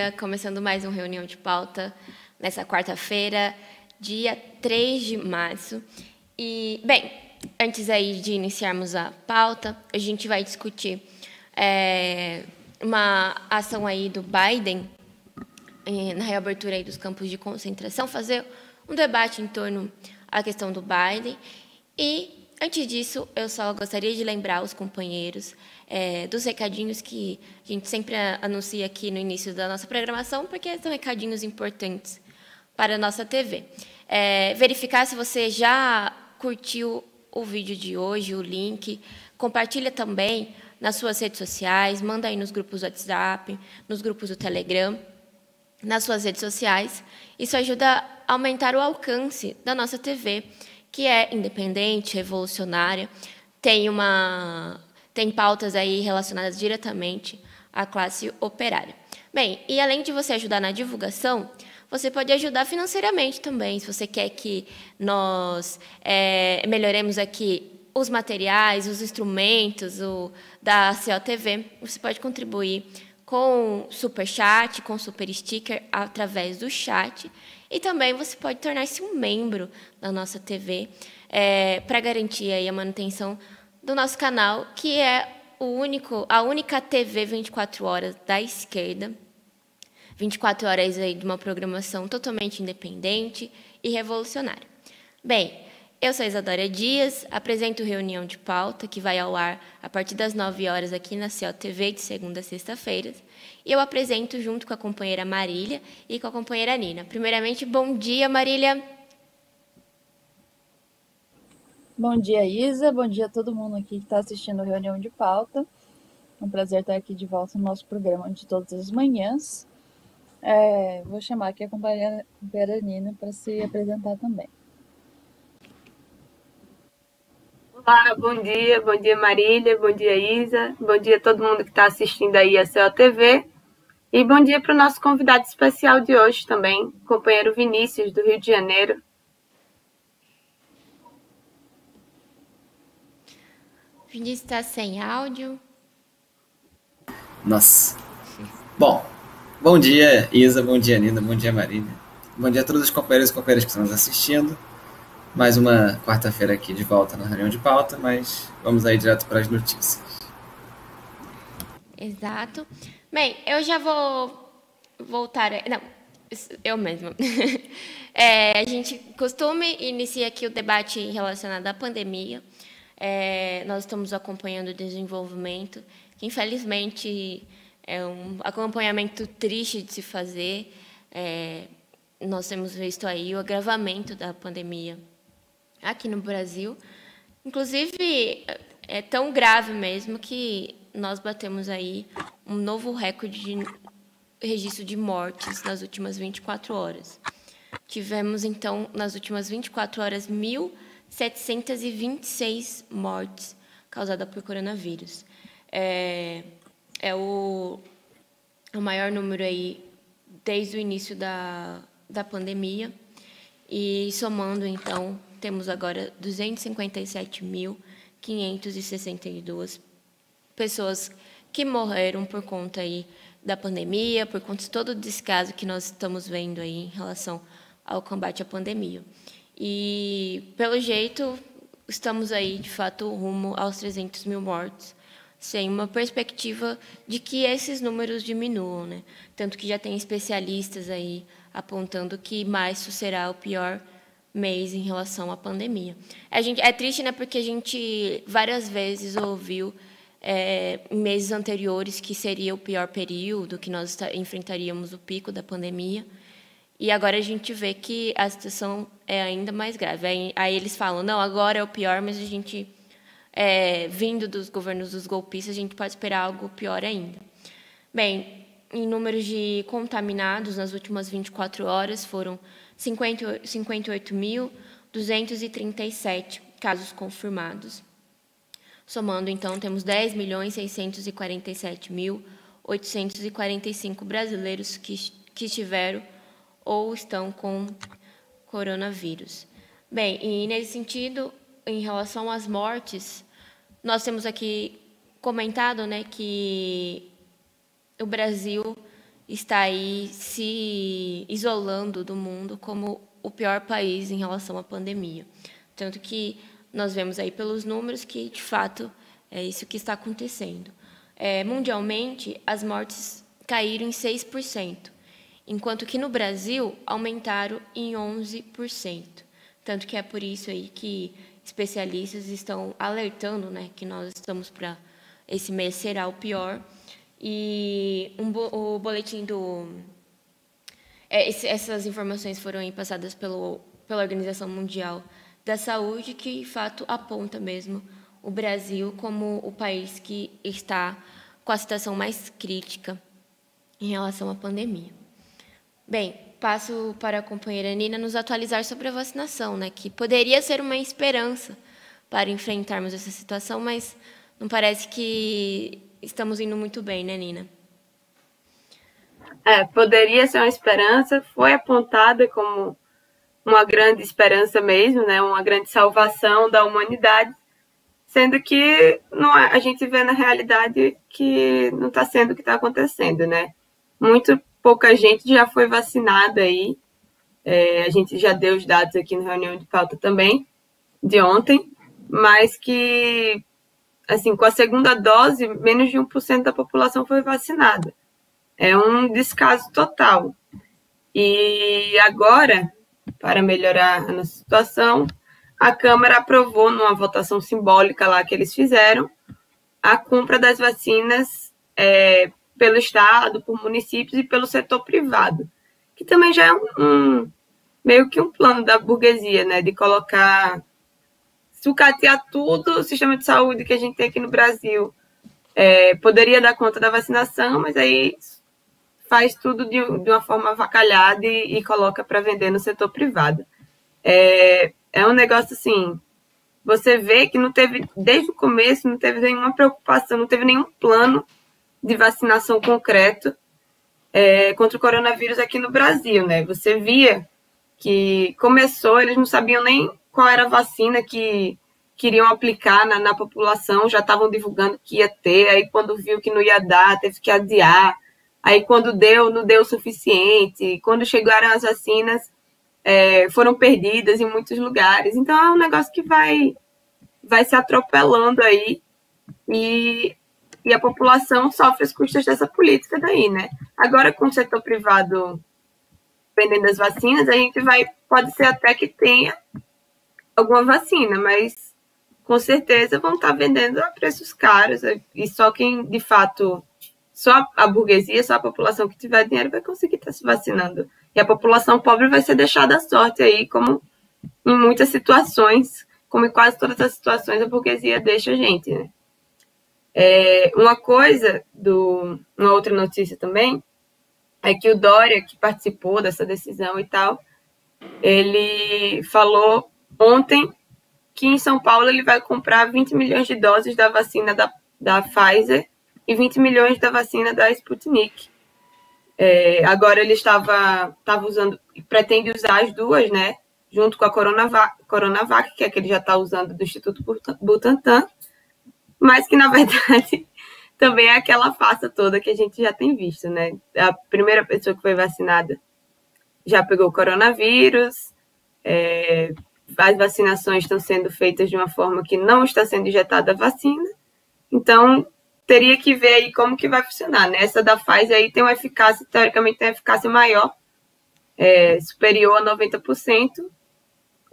dia. Começando mais uma reunião de pauta nessa quarta-feira, dia 3 de março. E, bem, antes aí de iniciarmos a pauta, a gente vai discutir uma ação aí do Biden na reabertura aí dos campos de concentração, fazer um debate em torno à questão do Biden. E, antes disso, eu só gostaria de lembrar os companheiros dos recadinhos que a gente sempre anuncia aqui no início da nossa programação, porque são recadinhos importantes para a nossa TV. Verificar se você já curtiu o vídeo de hoje, o link, compartilha também nas suas redes sociais, manda aí nos grupos do WhatsApp, nos grupos do Telegram, nas suas redes sociais. Isso ajuda a aumentar o alcance da nossa TV, que é independente, revolucionária, tem pautas aí relacionadas diretamente à classe operária. Bem, e além de você ajudar na divulgação, você pode ajudar financeiramente também, se você quer que nós melhoremos aqui os materiais, os instrumentos da COTV, você pode contribuir com super chat, com super sticker através do chat, e também você pode tornar-se um membro da nossa TV para garantir aí a manutenção do nosso canal, que é a única TV 24 horas da esquerda, 24 horas aí de uma programação totalmente independente e revolucionária. Bem, eu sou Isadora Dias, apresento Reunião de Pauta, que vai ao ar a partir das 9 horas aqui na COTV, de segunda a sexta-feiras. E eu apresento junto com a companheira Marília e com a companheira Nina. Primeiramente, bom dia, Marília. Bom dia, Isa. Bom dia a todo mundo aqui que está assistindo a Reunião de Pauta. É um prazer estar aqui de volta no nosso programa de todas as manhãs. Vou chamar aqui a companheira Nina para se apresentar também. Olá, bom dia Marília, bom dia Isa, bom dia a todo mundo que está assistindo aí a COTV e bom dia para o nosso convidado especial de hoje também, companheiro Vinícius, do Rio de Janeiro. Vinícius está sem áudio. Nossa. Bom dia Isa, bom dia Nina, bom dia Marília, bom dia a todos os companheiros e companheiras que estão nos assistindo. Mais uma quarta-feira aqui de volta na reunião de pauta, mas vamos aí direto para as notícias. Exato. Bem, eu já vou voltar... Não, eu mesma. A gente costuma iniciar aqui o debate relacionado à pandemia. Nós estamos acompanhando o desenvolvimento, que infelizmente é um acompanhamento triste de se fazer. Nós temos visto aí o agravamento da pandemia aqui no Brasil. Inclusive, é tão grave mesmo que nós batemos aí um novo recorde de registro de mortes nas últimas 24 horas. Tivemos, então, nas últimas 24 horas, 1.726 mortes causadas por coronavírus. É o maior número aí desde o início da pandemia. E somando, então, temos agora 257.562 pessoas que morreram por conta aí da pandemia, por conta de todo o descaso que nós estamos vendo aí em relação ao combate à pandemia. E, pelo jeito, estamos aí, de fato, rumo aos 300 mil mortos, sem uma perspectiva de que esses números diminuam, né? Tanto que já tem especialistas aí apontando que março será o pior mês em relação à pandemia. É triste, né, porque a gente várias vezes ouviu em meses anteriores que seria o pior período, que nós enfrentaríamos o pico da pandemia, e agora a gente vê que a situação é ainda mais grave. Aí eles falam, não, agora é o pior, mas a gente, vindo dos governos dos golpistas, a gente pode esperar algo pior ainda. Bem, em números de contaminados nas últimas 24 horas foram 58.237 casos confirmados. Somando, então, temos 10.647.845 brasileiros que estiveram ou estão com coronavírus. Bem, e nesse sentido, em relação às mortes, nós temos aqui comentado, né, que o Brasil está aí se isolando do mundo como o pior país em relação à pandemia. Tanto que nós vemos aí pelos números que, de fato, é isso que está acontecendo. Mundialmente, as mortes caíram em 6%, enquanto que no Brasil aumentaram em 11%. Tanto que é por isso aí que especialistas estão alertando, né, que nós estamos para esse mês será o pior. E o boletim do... essas informações foram aí passadas pela Organização Mundial da Saúde, que, de fato, aponta mesmo o Brasil como o país que está com a situação mais crítica em relação à pandemia. Bem, passo para a companheira Nina nos atualizar sobre a vacinação, né, que poderia ser uma esperança para enfrentarmos essa situação, mas não parece que estamos indo muito bem, né, Nina? Poderia ser uma esperança, foi apontada como uma grande esperança mesmo, né, uma grande salvação da humanidade, sendo que a gente vê na realidade que não está sendo o que está acontecendo, né? Muito pouca gente já foi vacinada aí. A gente já deu os dados aqui na reunião de pauta também, de ontem, mas que, assim, com a segunda dose, menos de 1% da população foi vacinada. É um descaso total. E agora, para melhorar a nossa situação, a Câmara aprovou, numa votação simbólica lá que eles fizeram, a compra das vacinas pelo Estado, por municípios e pelo setor privado, que também já é meio que um plano da burguesia, né, de colocar, sucatear tudo o sistema de saúde que a gente tem aqui no Brasil. Poderia dar conta da vacinação, mas aí faz tudo de uma forma avacalhada e coloca para vender no setor privado. É um negócio assim, você vê que não teve, desde o começo, não teve nenhuma preocupação, não teve nenhum plano de vacinação concreto contra o coronavírus aqui no Brasil, né? Você via que começou, eles não sabiam nem qual era a vacina que queriam aplicar na população, já estavam divulgando que ia ter, aí quando viu que não ia dar, teve que adiar, aí quando deu, não deu o suficiente, quando chegaram as vacinas, foram perdidas em muitos lugares. Então é um negócio que vai se atropelando aí e a população sofre as custas dessa política daí, né? Agora, com o setor privado vendendo as vacinas, a gente pode ser até que tenha alguma vacina, mas com certeza vão estar vendendo a preços caros, e só quem, de fato, só a burguesia, só a população que tiver dinheiro vai conseguir estar se vacinando. E a população pobre vai ser deixada à sorte aí, como em muitas situações, como em quase todas as situações, a burguesia deixa a gente, né? Uma outra notícia também, é que o Dória, que participou dessa decisão e tal, ele falou ontem que em São Paulo ele vai comprar 20 milhões de doses da vacina da Pfizer e 20 milhões da vacina da Sputnik. Agora ele estava usando, pretende usar as duas, né, junto com a Coronavac, que é que ele já está usando do Instituto Butantan, mas que, na verdade, também é aquela farsa toda que a gente já tem visto, né? A primeira pessoa que foi vacinada já pegou o coronavírus, as vacinações estão sendo feitas de uma forma que não está sendo injetada a vacina, então teria que ver aí como que vai funcionar, né? Essa da Pfizer aí tem uma eficácia, teoricamente tem uma eficácia maior, superior a 90%,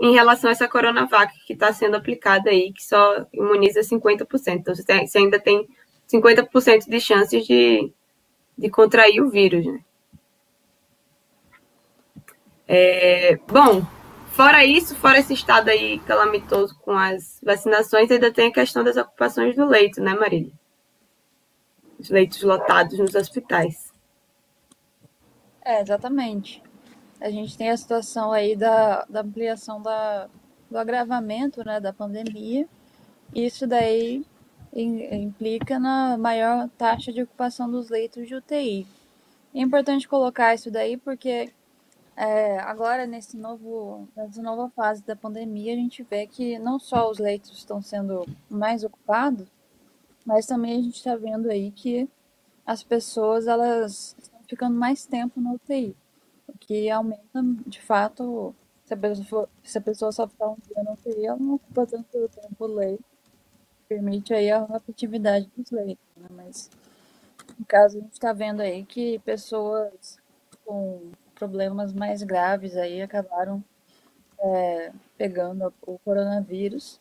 em relação a essa Coronavac que está sendo aplicada aí, que só imuniza 50%. Então, você ainda tem 50% de chances de contrair o vírus, né? Bom, fora isso, fora esse estado aí calamitoso com as vacinações, ainda tem a questão das ocupações do leito, né, Marília? Os leitos lotados nos hospitais. Exatamente. A gente tem a situação aí da ampliação do agravamento, né, da pandemia. Isso daí implica na maior taxa de ocupação dos leitos de UTI. É importante colocar isso daí porque agora, nessa nova fase da pandemia, a gente vê que não só os leitos estão sendo mais ocupados, mas também a gente está vendo aí que as pessoas elas estão ficando mais tempo na UTI, o que aumenta, de fato, se a pessoa só ficar um dia na UTI, ela não ocupa tanto tempo o leito, permite aí a rotatividade dos leitos, né? Mas, no caso, a gente está vendo aí que pessoas com problemas mais graves aí acabaram pegando o coronavírus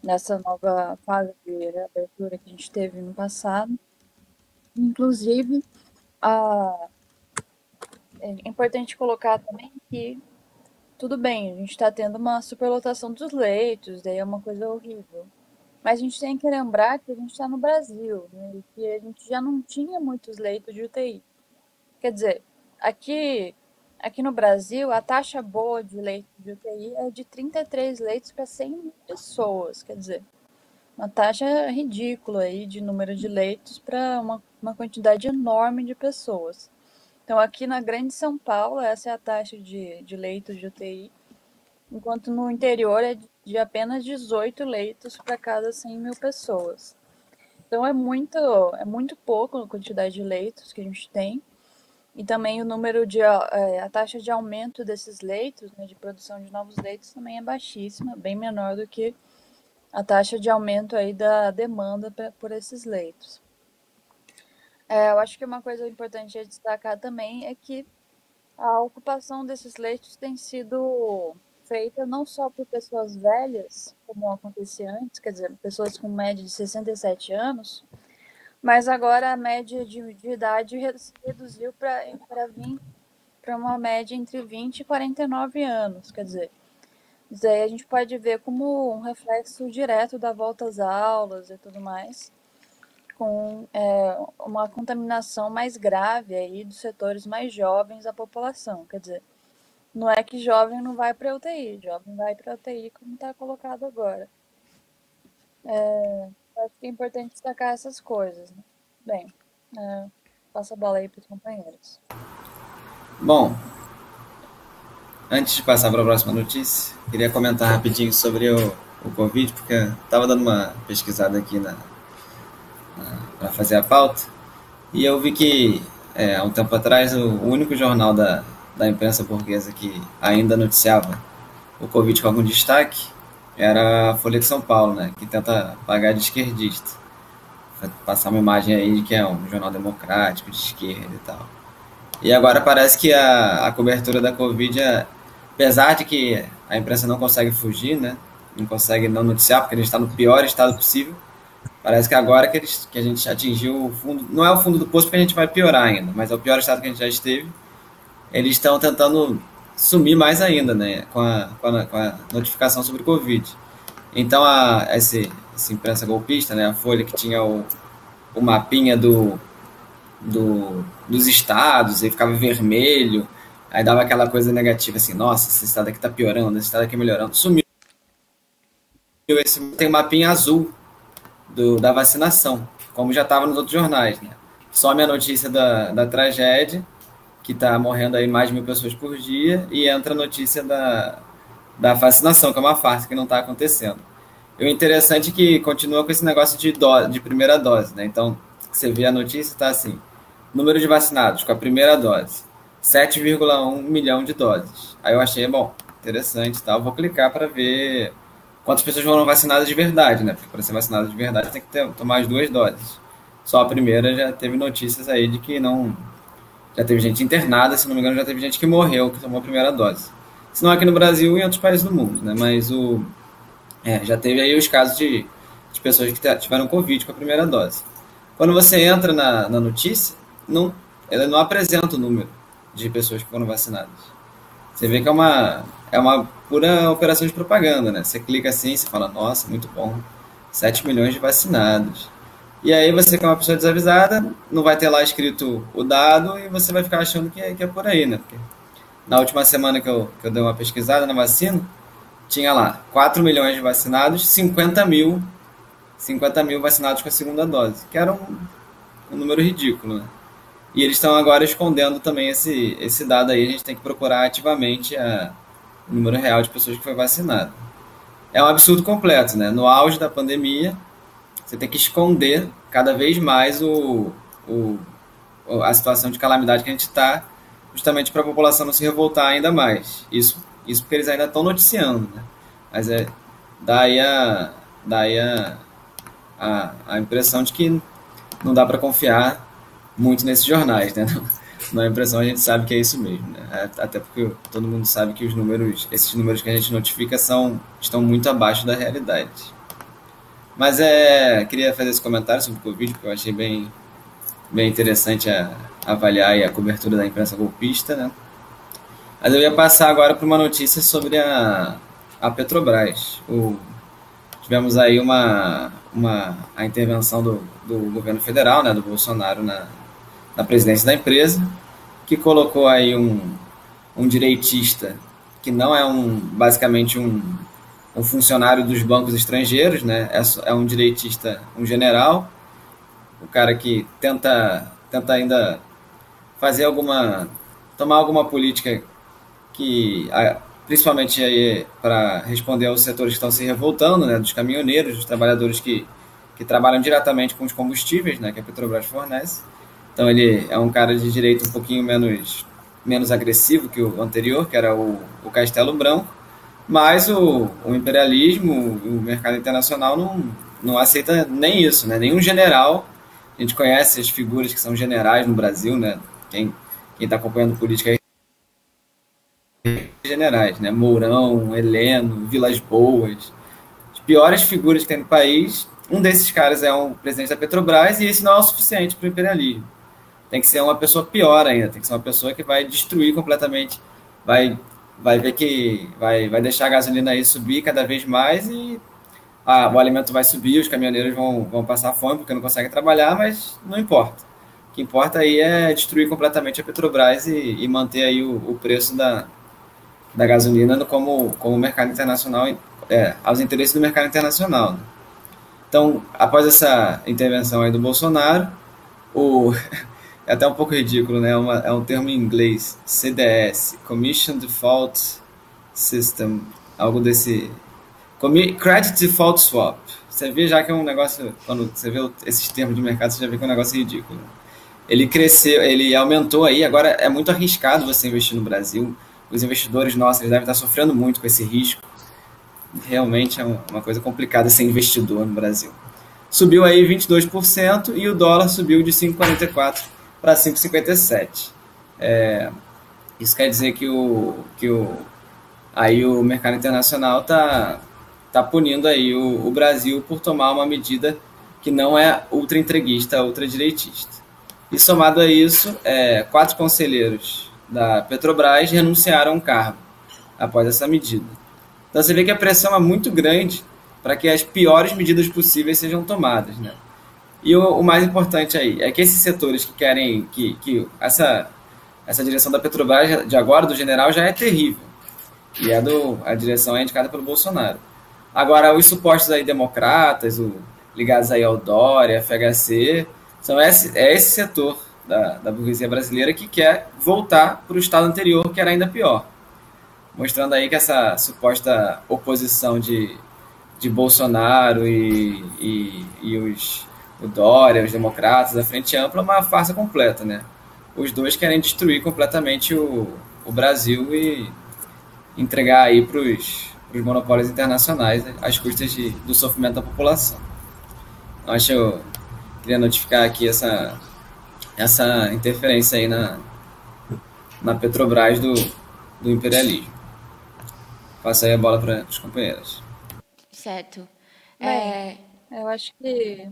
nessa nova fase de reabertura que a gente teve no passado. Inclusive, é importante colocar também que tudo bem, a gente está tendo uma superlotação dos leitos, daí é uma coisa horrível. Mas a gente tem que lembrar que a gente está no Brasil, né, e que a gente já não tinha muitos leitos de UTI. Quer dizer, aqui no Brasil, a taxa boa de leitos de UTI é de 33 leitos para 100 mil pessoas. Quer dizer, uma taxa ridícula aí de número de leitos para uma quantidade enorme de pessoas. Então, aqui na Grande São Paulo, essa é a taxa de leitos de UTI, enquanto no interior é de apenas 18 leitos para cada 100 mil pessoas. Então, é muito pouco a quantidade de leitos que a gente tem. E também o número a taxa de aumento desses leitos, né, de produção de novos leitos, também é baixíssima, bem menor do que a taxa de aumento aí da demanda por esses leitos. Eu acho que uma coisa importante a destacar também é que a ocupação desses leitos tem sido feita não só por pessoas velhas, como acontecia antes, quer dizer, pessoas com média de 67 anos, mas agora a média de idade se reduziu para uma média entre 20 e 49 anos. Quer dizer, isso aí a gente pode ver como um reflexo direto da volta às aulas e tudo mais, com uma contaminação mais grave aí dos setores mais jovens da população. Quer dizer, não é que jovem não vai para a UTI, jovem vai para a UTI como está colocado agora. Acho que é importante destacar essas coisas, né? Bem, passo a bola aí para os companheiros. Bom, antes de passar para a próxima notícia, queria comentar rapidinho sobre o Covid, porque eu estava dando uma pesquisada aqui para fazer a pauta, e eu vi que há um tempo atrás o único jornal da imprensa portuguesa que ainda noticiava o Covid com algum destaque era a Folha de São Paulo, né, que tenta pagar de esquerdista, passar uma imagem aí de que é um jornal democrático, de esquerda e tal. E agora parece que a cobertura da Covid, apesar de que a imprensa não consegue fugir, né, não consegue não noticiar, porque a gente está no pior estado possível, parece que agora que a gente atingiu o fundo, não é o fundo do poço porque a gente vai piorar ainda, mas é o pior estado que a gente já esteve, eles estão tentando sumir mais ainda, né, com a notificação sobre o Covid. Então, essa imprensa golpista, né, a Folha, que tinha o mapinha dos estados, e ficava vermelho, aí dava aquela coisa negativa, assim, nossa, esse estado aqui tá piorando, esse estado aqui melhorando, sumiu. Tem um mapinha azul da vacinação, como já estava nos outros jornais, né? Some a notícia da tragédia, que está morrendo aí mais de 1.000 pessoas por dia, e entra a notícia da vacinação, que é uma farsa que não está acontecendo. E o interessante é que continua com esse negócio de primeira dose, né? Então, você vê a notícia, está assim, número de vacinados com a primeira dose, 7,1 milhão de doses. Aí eu achei, bom, interessante, tá? Eu vou clicar para ver quantas pessoas foram vacinadas de verdade, né? Porque para ser vacinado de verdade tem que tomar as 2 doses. Só a primeira já teve notícias aí de que não... Já teve gente internada, se não me engano, já teve gente que morreu, que tomou a primeira dose. Se não aqui no Brasil e em outros países do mundo, né? Mas já teve aí os casos de pessoas que tiveram Covid com a primeira dose. Quando você entra na notícia, ela não apresenta o número de pessoas que foram vacinadas. Você vê que é uma pura operação de propaganda, né? Você clica assim e você fala, nossa, muito bom, 7 milhões de vacinados. E aí você, que é uma pessoa desavisada, não vai ter lá escrito o dado e você vai ficar achando que é por aí, né? Porque na última semana que eu dei uma pesquisada na vacina, tinha lá 4 milhões de vacinados, 50 mil vacinados com a segunda dose, que era um número ridículo, né? E eles estão agora escondendo também esse dado aí, a gente tem que procurar ativamente o número real de pessoas que foi vacinado. É um absurdo completo, né? No auge da pandemia, você tem que esconder cada vez mais a situação de calamidade que a gente está, justamente para a população não se revoltar ainda mais. Isso porque eles ainda estão noticiando, né? Mas daí a impressão de que não dá para confiar muito nesses jornais, né? Na impressão a gente sabe que é isso mesmo, né? Até porque todo mundo sabe que esses números que a gente notifica estão muito abaixo da realidade. Mas queria fazer esse comentário sobre o Covid, porque eu achei bem interessante avaliar aí a cobertura da imprensa golpista, né? Mas eu ia passar agora para uma notícia sobre a Petrobras. Tivemos aí a intervenção do governo federal, né, do Bolsonaro na presidência da empresa, que colocou aí um direitista que não é basicamente um funcionário dos bancos estrangeiros, né? É um direitista, um general, o cara que tenta ainda tomar alguma política que, principalmente aí para responder aos setores que estão se revoltando, né? Dos caminhoneiros, dos trabalhadores que trabalham diretamente com os combustíveis, né? Que a Petrobras fornece. Então ele é um cara de direito um pouquinho menos agressivo que o anterior, que era o Castelo Branco, mas o imperialismo, o mercado internacional não aceita nem isso, né? Nenhum general. A gente conhece as figuras que são generais no Brasil, né? Quem está acompanhando política aí, generais, né? Mourão, Heleno, Vilas Boas, as piores figuras que tem no país. Um desses caras é o presidente da Petrobras e isso não é o suficiente para o imperialismo. Tem que ser uma pessoa pior ainda, tem que ser uma pessoa que vai destruir completamente, vai ver que vai deixar a gasolina aí subir cada vez mais e o alimento vai subir, os caminhoneiros vão passar fome porque não conseguem trabalhar, mas não importa. O que importa aí é destruir completamente a Petrobras e manter aí o preço da gasolina como mercado internacional, aos interesses do mercado internacional, né? Então, após essa intervenção aí do Bolsonaro, é até um pouco ridículo, né? É um termo em inglês, CDS, Commission Default System, algo desse... Credit Default Swap. Você vê já que é um negócio, quando você vê esses termos de mercado, você já vê que é um negócio ridículo. Ele cresceu, ele aumentou aí, agora é muito arriscado você investir no Brasil. Os investidores nossos devem estar sofrendo muito com esse risco. Realmente é uma coisa complicada ser investidor no Brasil. Subiu aí 22% e o dólar subiu de 5,44 para 5,57. Isso quer dizer que aí o mercado internacional tá punindo aí o Brasil por tomar uma medida que não é ultra-entreguista, ultra-direitista. E somado a isso, 4 conselheiros da Petrobras renunciaram ao cargo após essa medida. Então você vê que a pressão é muito grande para que as piores medidas possíveis sejam tomadas, né? E o mais importante aí é que esses setores que querem que essa direção da Petrobras de agora, do general, já é terrível. E a direção é indicada pelo Bolsonaro. Agora, os supostos aí democratas, ligados aí ao Dória, FHC, é esse setor da burguesia brasileira que quer voltar para o estado anterior, que era ainda pior. Mostrando aí que essa suposta oposição de Bolsonaro e o Dória, os democratas, a Frente Ampla, é uma farsa completa, né? Os dois querem destruir completamente o Brasil e entregar aí para os monopólios internacionais às custas do sofrimento da população. Então, eu queria notificar aqui essa interferência aí na Petrobras do imperialismo. Passo aí a bola para os companheiros. Certo. Bem, eu acho que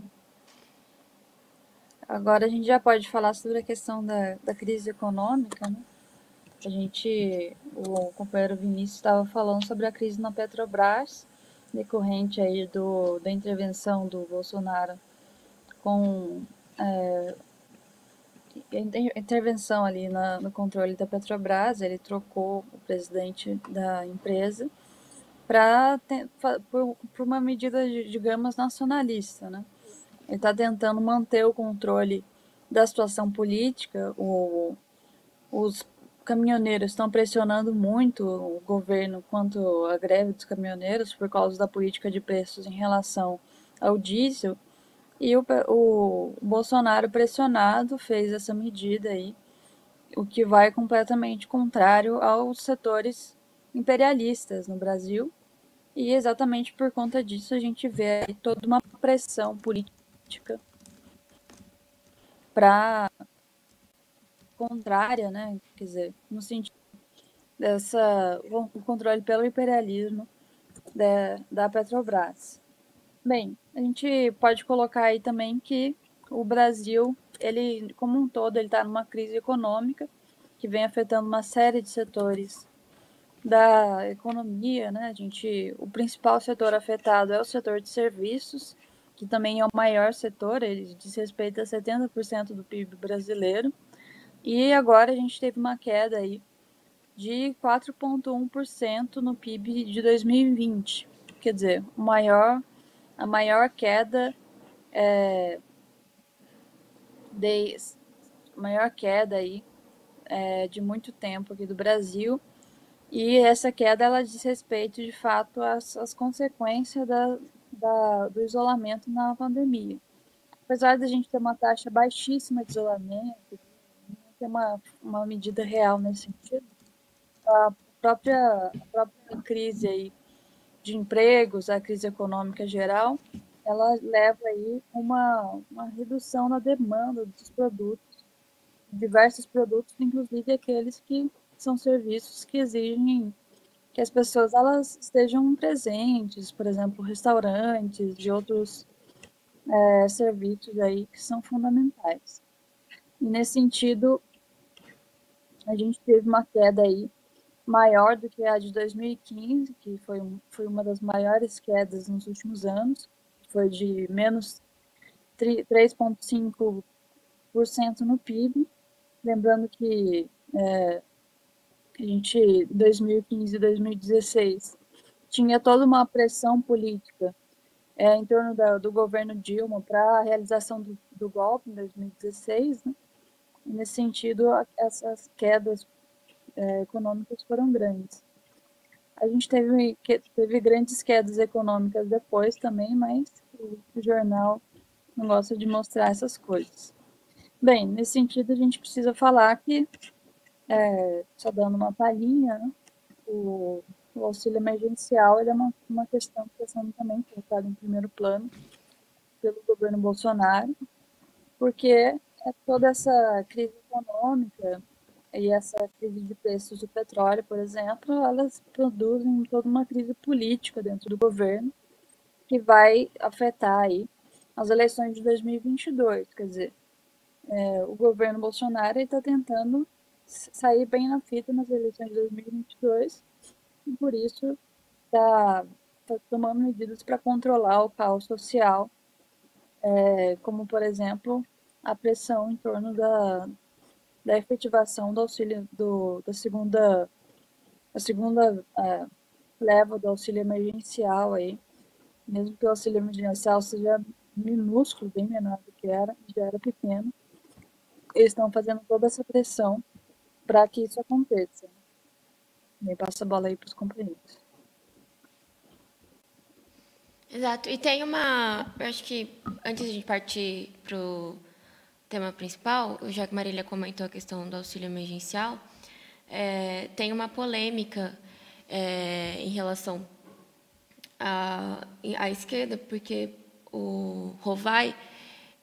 agora a gente já pode falar sobre a questão da crise econômica, né? O companheiro Vinícius estava falando sobre a crise na Petrobras, decorrente aí da intervenção do Bolsonaro com intervenção ali no controle da Petrobras. Ele trocou o presidente da empresa por uma medida, digamos, nacionalista, né? Ele está tentando manter o controle da situação política. Os caminhoneiros estão pressionando muito o governo quanto à greve dos caminhoneiros por causa da política de preços em relação ao diesel. E o Bolsonaro, pressionado, fez essa medida aí, o que vai completamente contrário aos setores imperialistas no Brasil. E exatamente por conta disso a gente vê aí toda uma pressão política para contrária, né? Quer dizer, no sentido dessa o controle pelo imperialismo da Petrobras. Bem, a gente pode colocar aí também que o Brasil, ele como um todo, ele está numa crise econômica que vem afetando uma série de setores da economia, né? O principal setor afetado é o setor de serviços, que também é o maior setor, ele diz respeito a 70% do PIB brasileiro. E agora a gente teve uma queda aí de 4,1% no PIB de 2020. Quer dizer, a maior queda maior queda aí de muito tempo aqui do Brasil. E essa queda ela diz respeito, de fato, às consequências do isolamento na pandemia. Apesar da gente ter uma taxa baixíssima de isolamento, não ter uma medida real nesse sentido, a própria crise aí de empregos, a crise econômica geral, ela leva aí uma redução na demanda dos produtos, diversos produtos, inclusive aqueles que são serviços que exigem que as pessoas elas estejam presentes, por exemplo, restaurantes, de outros serviços aí que são fundamentais. E nesse sentido, a gente teve uma queda aí maior do que a de 2015, que foi uma das maiores quedas nos últimos anos, foi de menos 3,5% no PIB. Lembrando que a gente, em 2015 e 2016, tinha toda uma pressão política em torno do governo Dilma para a realização do golpe em 2016, né? E nesse sentido, essas quedas econômicas foram grandes. A gente teve grandes quedas econômicas depois também, mas o jornal não gosta de mostrar essas coisas. Bem, nesse sentido, a gente precisa falar que, só dando uma palhinha, né, o auxílio emergencial ele é uma questão que está sendo também colocada em primeiro plano pelo governo Bolsonaro, porque toda essa crise econômica e essa crise de preços do petróleo, por exemplo, elas produzem toda uma crise política dentro do governo que vai afetar aí as eleições de 2022. Quer dizer, o governo Bolsonaro está tentando sair bem na fita nas eleições de 2022 e por isso está tomando medidas para controlar o caos social, como, por exemplo, a pressão em torno da efetivação do auxílio da segunda leva do auxílio emergencial aí, mesmo que o auxílio emergencial seja minúsculo, bem menor do que já era pequeno, eles estão fazendo toda essa pressão para que isso aconteça. Me passa a bola aí para os companheiros. Exato. E tem eu acho que antes de partir para o tema principal, já que Marília comentou a questão do auxílio emergencial, tem uma polêmica em relação à esquerda, porque o Rovai,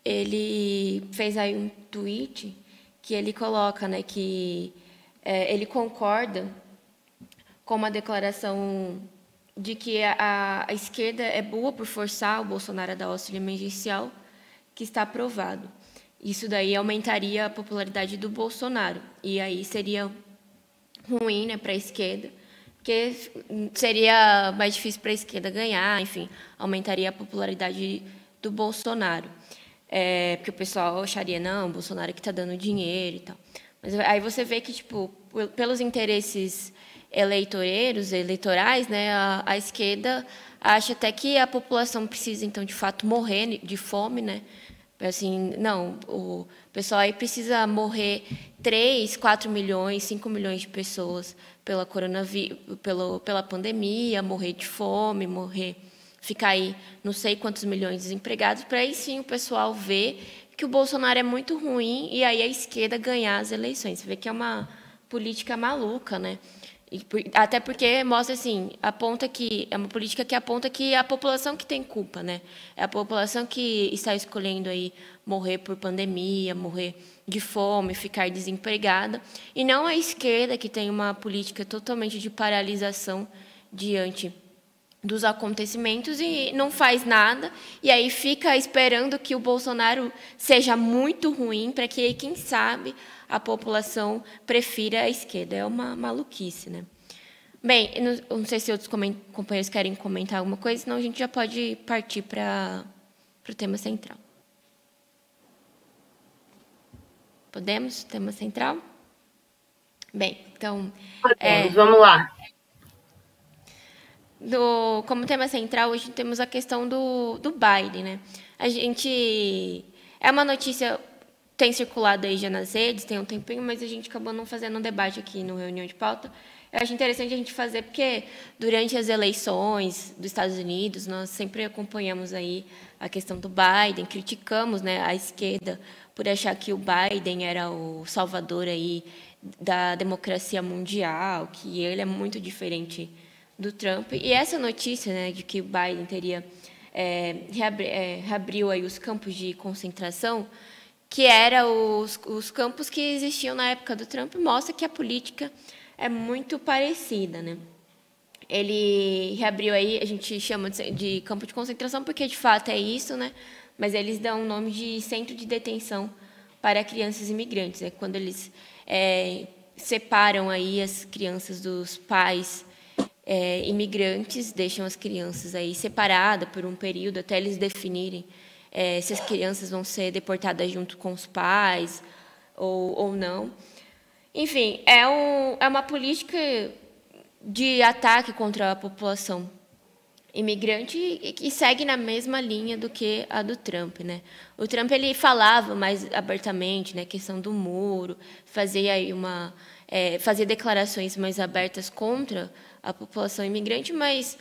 ele fez aí um tweet que ele coloca, né, que ele concorda com uma declaração de que a esquerda é boa por forçar o Bolsonaro a dar auxílio emergencial, que está aprovado. Isso daí aumentaria a popularidade do Bolsonaro. E aí seria ruim, né, para a esquerda, porque seria mais difícil para a esquerda ganhar, enfim, aumentaria a popularidade do Bolsonaro. Porque o pessoal acharia, não, o Bolsonaro que está dando dinheiro e tal. Mas aí você vê que, tipo, pelos interesses eleitorais, né, a esquerda acha até que a população precisa, então, de fato, morrer de fome, né? Assim, não, o pessoal aí precisa morrer 3, 4 milhões, 5 milhões de pessoas pela pandemia, morrer de fome, morrer ficar aí não sei quantos milhões de desempregados, para aí sim o pessoal ver que o Bolsonaro é muito ruim e aí a esquerda ganhar as eleições. Você vê que é uma política maluca, né? Até porque mostra assim, aponta que é uma política que aponta que é a população que tem culpa, né? É a população que está escolhendo aí morrer por pandemia, morrer de fome, ficar desempregada, e não a esquerda que tem uma política totalmente de paralisação diante dos acontecimentos e não faz nada, e aí fica esperando que o Bolsonaro seja muito ruim para que, quem sabe, a população prefira a esquerda. É uma maluquice, né? Bem, eu não sei se outros companheiros querem comentar alguma coisa, senão a gente já pode partir para o tema central. Podemos? Tema central? Bem, então... Vamos lá. Como tema central, hoje temos a questão do Biden, né? A gente... É uma notícia tem circulado aí já nas redes, tem um tempinho, mas a gente acabou não fazendo um debate aqui no Reunião de Pauta. Eu acho interessante a gente fazer, porque durante as eleições dos Estados Unidos, nós sempre acompanhamos aí a questão do Biden, criticamos, né, a esquerda por achar que o Biden era o salvador aí da democracia mundial, que ele é muito diferente do Trump. E essa notícia, né, de que o Biden teria reabriu aí os campos de concentração, que eram os campos que existiam na época do Trump, mostra que a política é muito parecida, né? Ele reabriu aí, a gente chama de campo de concentração porque de fato é isso, né? Mas eles dão o nome de centro de detenção para crianças imigrantes, né? Quando eles separam aí as crianças dos pais imigrantes, deixam as crianças aí separadas por um período até eles definirem se as crianças vão ser deportadas junto com os pais ou não. Enfim, é uma política de ataque contra a população imigrante e que segue na mesma linha do que a do Trump, né? O Trump ele falava mais abertamente, né, questão do muro, fazia aí fazia declarações mais abertas contra a população imigrante, mas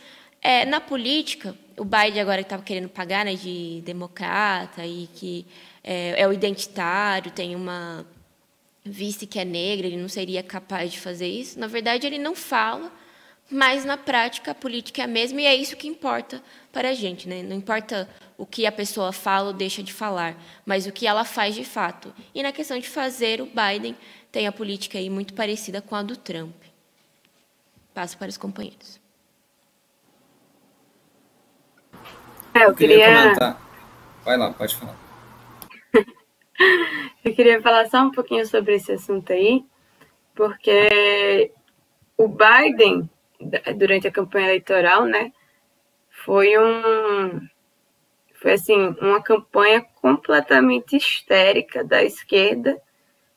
na política, o Biden agora estava querendo pagar, né, de democrata e que é o identitário, tem uma vice que é negra, ele não seria capaz de fazer isso. Na verdade, ele não fala, mas na prática a política é a mesma e é isso que importa para a gente, né? Não importa o que a pessoa fala ou deixa de falar, mas o que ela faz de fato. E na questão de fazer, o Biden tem a política aí muito parecida com a do Trump. Passo para os companheiros. Eu queria comentar. Vai lá, pode falar. Eu queria falar só um pouquinho sobre esse assunto aí, porque o Biden, durante a campanha eleitoral, né, foi assim, uma campanha completamente histérica da esquerda,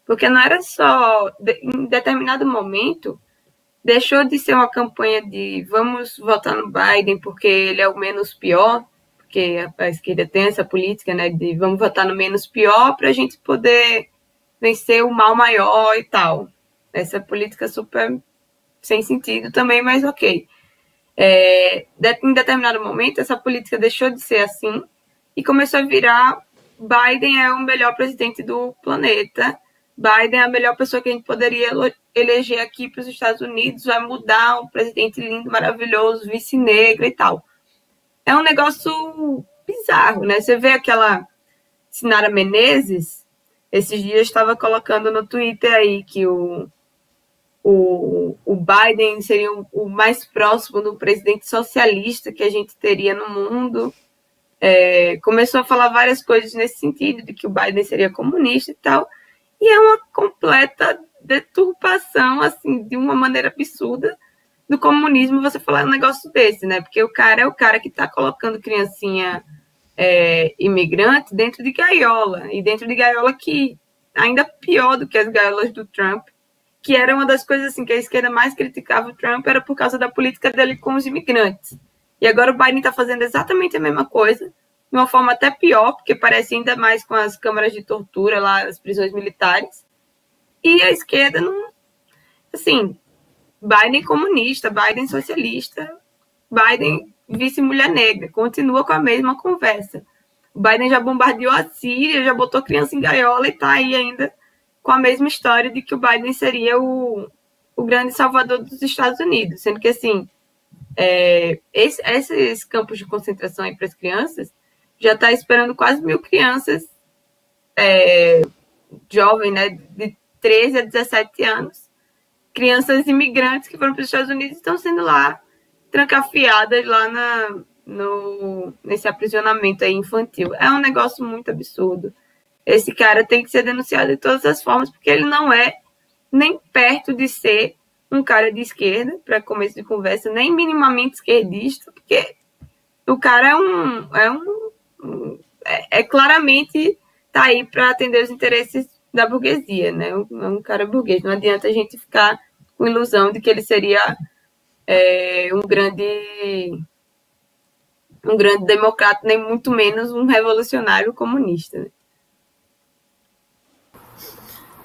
porque não era só, em determinado momento, deixou de ser uma campanha de vamos votar no Biden porque ele é o menos pior, porque a esquerda tem essa política, né, de vamos votar no menos pior para a gente poder vencer o mal maior e tal. Essa política super sem sentido também, mas ok. Em determinado momento, essa política deixou de ser assim e começou a virar Biden é o melhor presidente do planeta, Biden é a melhor pessoa que a gente poderia eleger aqui para os Estados Unidos, vai mudar um presidente lindo, maravilhoso, vice-negra e tal. É um negócio bizarro, né? Você vê aquela Sinara Menezes, esses dias estava colocando no Twitter aí que o Biden seria o mais próximo do presidente socialista que a gente teria no mundo. Começou a falar várias coisas nesse sentido, de que o Biden seria comunista e tal. E é uma completa deturpação, assim, de uma maneira absurda do comunismo você falar um negócio desse, né? Porque o cara é o cara que está colocando criancinha imigrante dentro de gaiola, e dentro de gaiola que ainda pior do que as gaiolas do Trump, que era uma das coisas assim que a esquerda mais criticava o Trump, era por causa da política dele com os imigrantes. E agora o Biden está fazendo exatamente a mesma coisa, de uma forma até pior, porque parece ainda mais com as câmaras de tortura lá, as prisões militares. E a esquerda não... Assim, Biden comunista, Biden socialista, Biden vice-mulher negra. Continua com a mesma conversa. O Biden já bombardeou a Síria, já botou criança em gaiola e está aí ainda com a mesma história de que o Biden seria o grande salvador dos Estados Unidos. Sendo que, assim, esses campos de concentração aí para as crianças já está esperando quase 1.000 crianças jovens, né, de 13 a 17 anos. Crianças imigrantes que foram para os Estados Unidos estão sendo lá trancafiadas lá nesse aprisionamento aí infantil. É um negócio muito absurdo. Esse cara tem que ser denunciado de todas as formas, porque ele não é nem perto de ser um cara de esquerda, para começo de conversa, nem minimamente esquerdista, porque o cara claramente tá aí para atender os interesses da burguesia, né? É um cara burguês. Não adianta a gente ficar com ilusão de que ele seria um grande democrata, nem muito menos um revolucionário comunista. Né?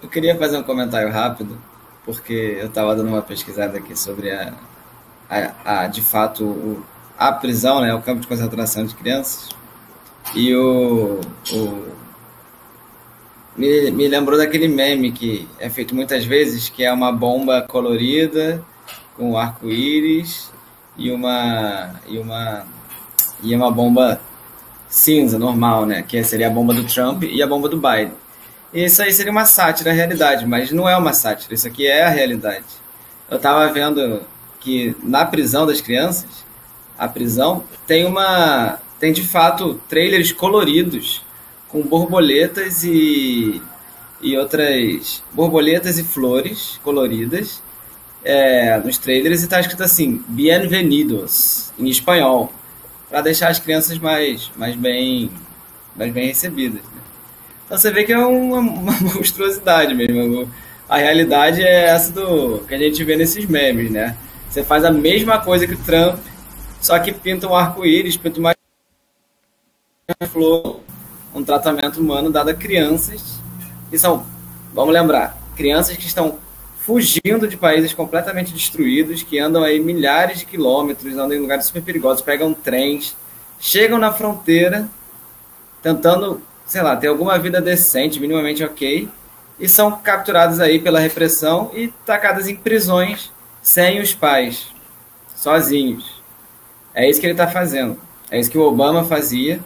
Eu queria fazer um comentário rápido, porque eu estava dando uma pesquisada aqui sobre de fato, a prisão, né, o campo de concentração de crianças, e me lembrou daquele meme que é feito muitas vezes, que é uma bomba colorida com arco-íris e uma bomba cinza normal, né, que seria a bomba do Trump e a bomba do Biden. Isso aí seria uma sátira à realidade, mas não é uma sátira, isso aqui é a realidade. Eu estava vendo que na prisão das crianças, a prisão tem de fato trailers coloridos com borboletas e outras borboletas e flores coloridas nos trailers, e está escrito assim, bienvenidos, em espanhol, para deixar as crianças mais bem recebidas. Né? Então você vê que é uma monstruosidade mesmo. A realidade é essa que a gente vê nesses memes, né? Você faz a mesma coisa que o Trump, só que pinta um arco-íris, pinta uma flor, um tratamento humano dado a crianças. E vamos lembrar, crianças que estão fugindo de países completamente destruídos, que andam aí milhares de quilômetros, andam em lugares super perigosos, pegam trens, chegam na fronteira, tentando, sei lá, ter alguma vida decente, minimamente ok, e são capturados aí pela repressão e tacadas em prisões sem os pais, sozinhos. É isso que ele está fazendo. É isso que o Obama fazia,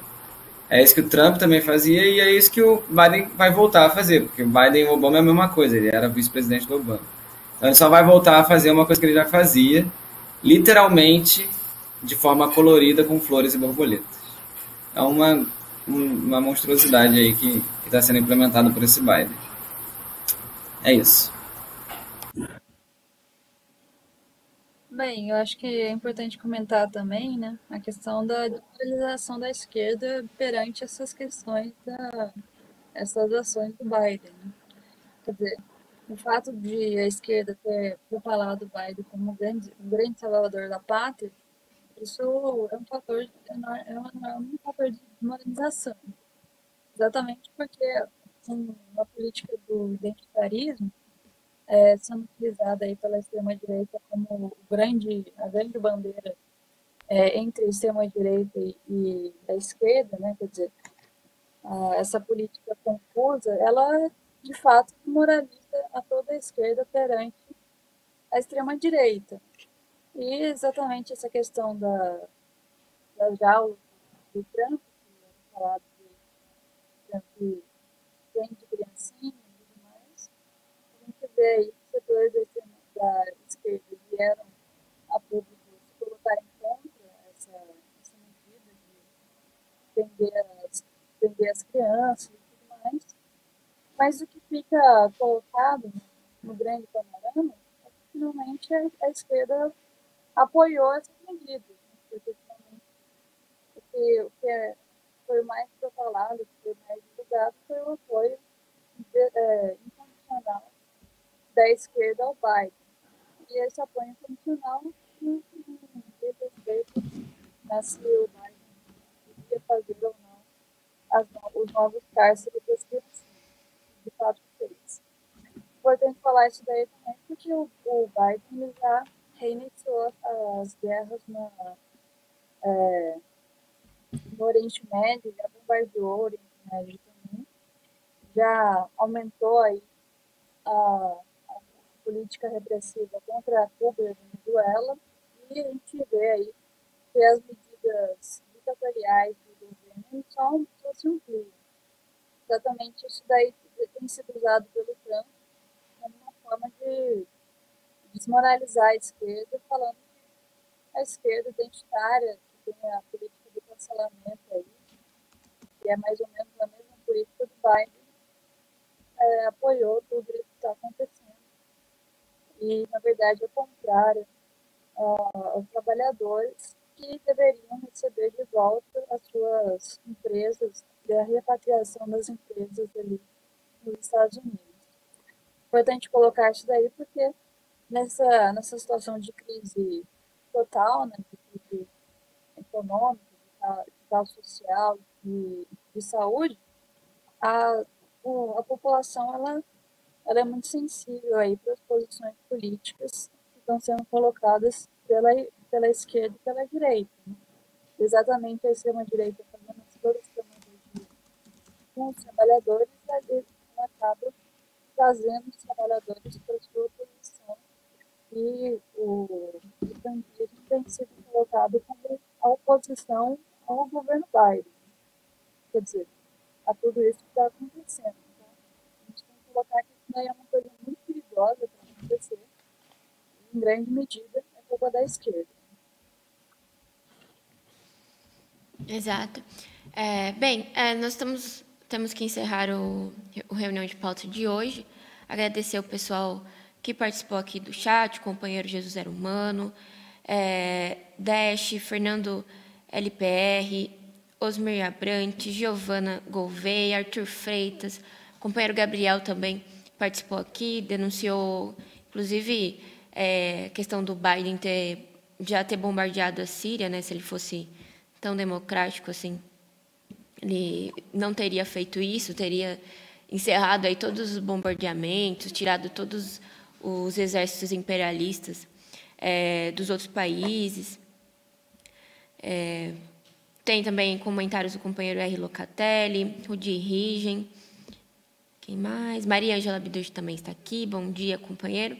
é isso que o Trump também fazia, e é isso que o Biden vai voltar a fazer, porque o Biden e o Obama é a mesma coisa, ele era vice-presidente do Obama. Então ele só vai voltar a fazer uma coisa que ele já fazia, literalmente, de forma colorida, com flores e borboletas. É uma monstruosidade aí que está sendo implementada por esse Biden. É isso. Bem, eu acho que é importante comentar também, né, a questão da desmoralização da esquerda perante essas questões, essas ações do Biden. Né? Quer dizer, o fato de a esquerda ter propalado o Biden como um grande salvador da pátria, isso é um fator, um fator de desmoralização. Exatamente porque uma política do identitarismo sendo utilizada aí pela extrema-direita como a grande bandeira entre a extrema-direita e a esquerda, né? Quer dizer, essa política confusa, ela de fato moraliza a toda a esquerda perante a extrema-direita. E exatamente essa questão da jaula do Trump, que é falado de Trump prende criancinha e tudo mais, a gente vê aí que setores da esquerda vieram a público se colocarem contra essa medida de prender as crianças e tudo mais. Mas o que fica colocado no grande panorama é que finalmente a esquerda apoiou essas medidas. Né? Porque finalmente o que foi mais propalado, o que foi mais divulgado foi o apoio incondicional da esquerda ao Biden. E esse apoio incondicional não diz respeito se o Biden podia fazer ou não os novos cárceres das crianças. De fato, fez. Importante falar isso daí também, porque o Biden já reiniciou as guerras no Oriente Médio, já bombardeou o Oriente Médio também, já aumentou aí a política repressiva contra Cuba e a Venezuela, e a gente vê aí que as medidas ditatoriais do governo só se ampliam. Exatamente isso daí tem sido usado pelo Trump como uma forma de desmoralizar a esquerda, falando que a esquerda identitária, que tem a política do cancelamento aí, que é mais ou menos a mesma política do Biden, apoiou tudo isso que está acontecendo. E, na verdade, é o contrário, aos trabalhadores que deveriam receber de volta as suas empresas, da repatriação das empresas ali nos Estados Unidos. Importante colocar isso daí porque nessa situação de crise total, né, de crise econômica, de caos social, de saúde, a população ela é muito sensível aí para as posições políticas que estão sendo colocadas pela esquerda e pela direita. Né? Exatamente a extrema-direita fazendo toda essa demagogia com os trabalhadores, ela acaba trazendo os trabalhadores para a sua posição. E o bandido tem sido colocado como a oposição ao governo Biden. Quer dizer, a tudo isso que está acontecendo. Então, a gente tem que colocar que isso daí é uma coisa muito perigosa para acontecer. Em grande medida, é culpa da esquerda. Exato. Bem, nós temos que encerrar o reunião de pauta de hoje. Agradecer ao pessoal que participou aqui do chat, o companheiro Jesus Era Humano, Dash, Fernando LPR, Osmir Abrante, Giovana Gouveia, Arthur Freitas, o companheiro Gabriel também participou aqui, denunciou, inclusive, a questão do Biden já ter bombardeado a Síria, né, se ele fosse tão democrático assim, ele não teria feito isso, teria encerrado aí todos os bombardeamentos, tirado todos os exércitos imperialistas dos outros países. Tem também comentários do companheiro R. Locatelli, Rudi Rigen, quem mais? Maria Ângela Biducci também está aqui, bom dia, companheiro.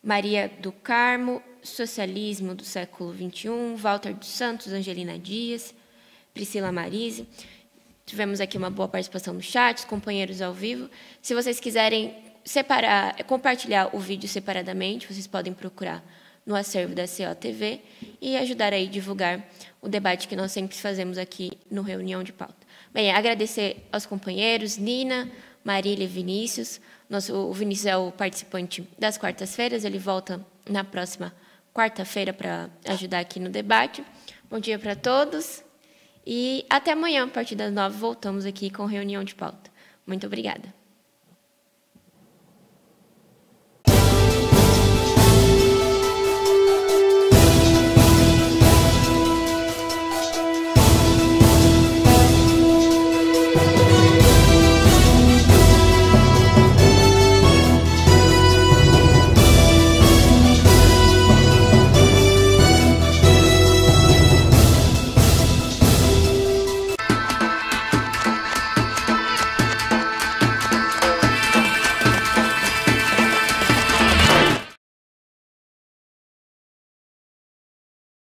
Maria do Carmo, Socialismo do século XXI, Walter dos Santos, Angelina Dias, Priscila Marise. Tivemos aqui uma boa participação no chat, os companheiros ao vivo. Se vocês quiserem compartilhar o vídeo separadamente, vocês podem procurar no acervo da COTV e ajudar aí a divulgar o debate que nós sempre fazemos aqui no Reunião de Pauta. Bem, agradecer aos companheiros, Nina, Marília e Vinícius. O Vinícius é o participante das quartas-feiras, ele volta na próxima quarta-feira para ajudar aqui no debate. Bom dia para todos e até amanhã, a partir das 9h, voltamos aqui com Reunião de Pauta. Muito obrigada.